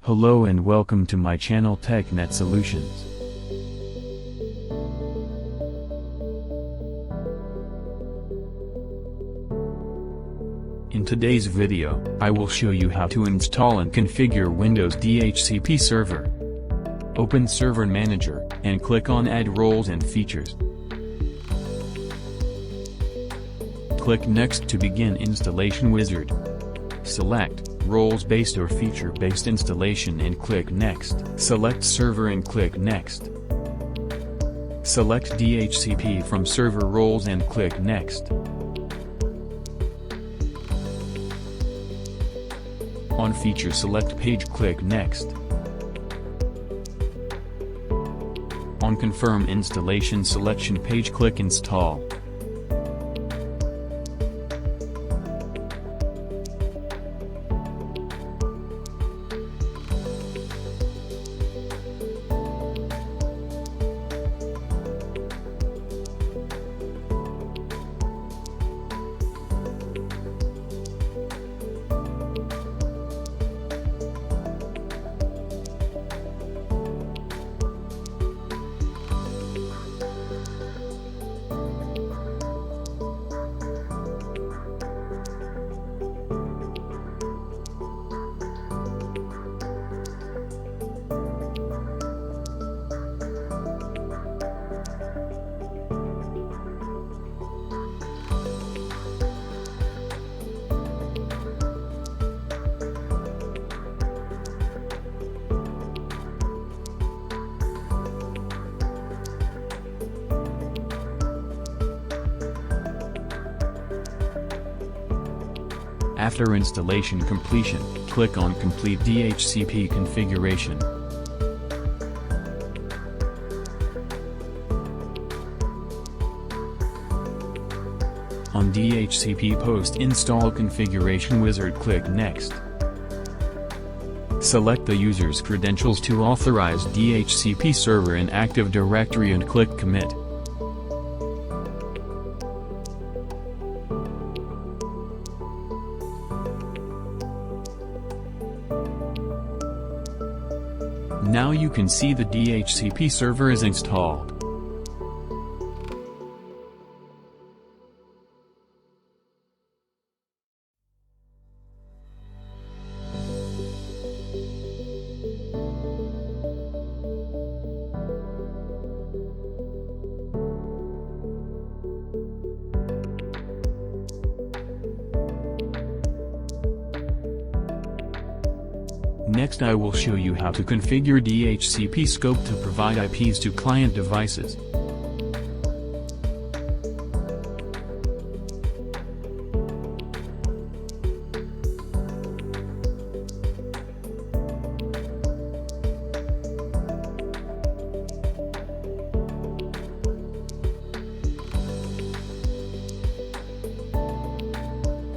Hello and welcome to my channel TechNet Solutions. In today's video, I will show you how to install and configure Windows DHCP server. Open Server Manager, and click on Add Roles and Features. Click Next to begin installation wizard. Select Roles-based or feature-based installation and click Next. Select Server and click Next. Select DHCP from Server Roles and click Next. On Feature Select Page click Next. On Confirm Installation Selection Page click Install. After installation completion, click on Complete DHCP Configuration. On DHCP Post-Install Configuration Wizard click Next. Select the user's credentials to authorize DHCP server in Active Directory and click Commit. Now you can see the DHCP server is installed. Next I will show you how to configure DHCP scope to provide IPs to client devices.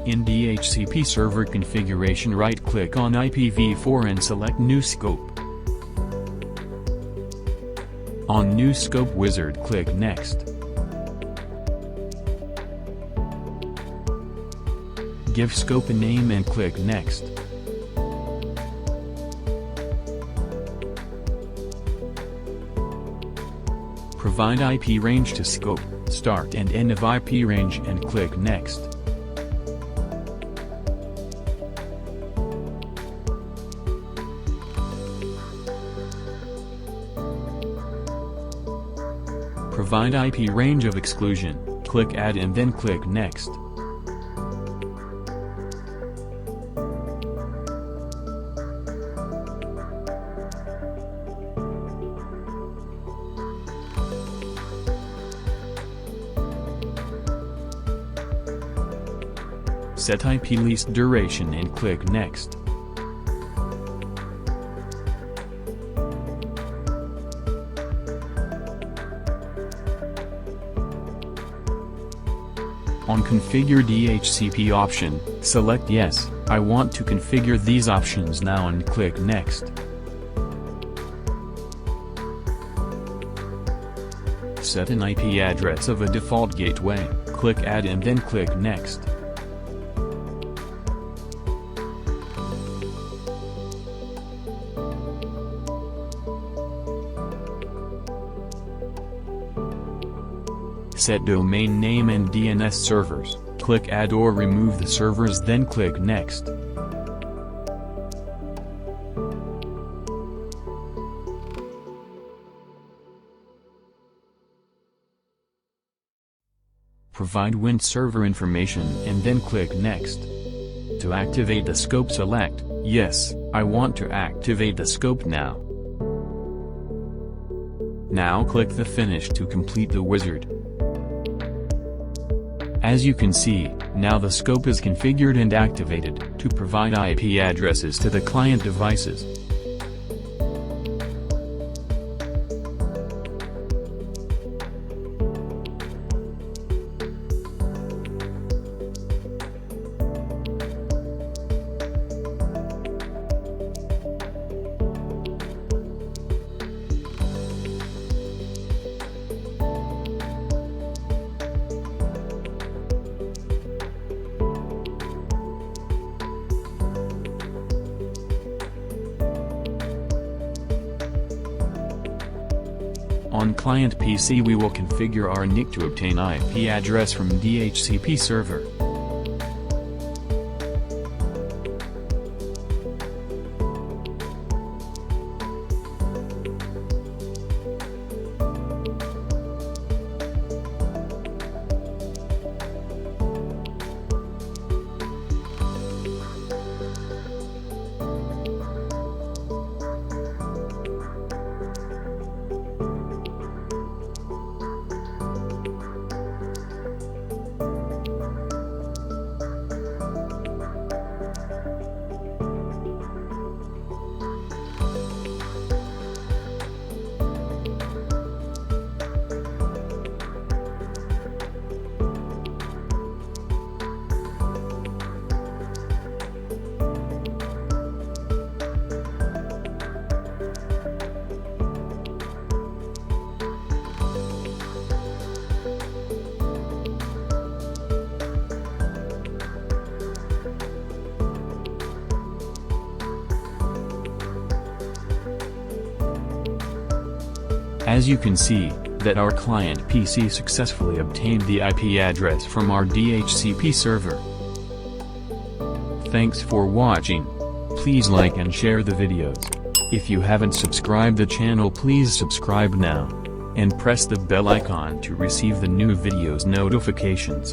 In DHCP server configuration right-click on IPv4 and select New Scope. On New Scope wizard click Next. Give scope a name and click Next. Provide IP range to scope, start and end of IP range and click Next. Provide IP range of exclusion, click Add and then click Next. Set IP least duration and click Next. On Configure DHCP option, select Yes, I want to configure these options now and click Next. Set an IP address of a default gateway, click Add and then click Next. Set domain name and DNS servers, click Add or remove the servers, then click Next. Provide Windows Server information and then click Next. To activate the scope, select, Yes, I want to activate the scope now. Now click the Finish to complete the wizard. As you can see, now the scope is configured and activated to provide IP addresses to the client devices. On client PC we will configure our NIC to obtain IP address from DHCP server. As you can see, that our client PC successfully obtained the IP address from our DHCP server. Thanks for watching. Please like and share the videos. If you haven't subscribed the channel, please subscribe now. And press the bell icon to receive the new videos notifications.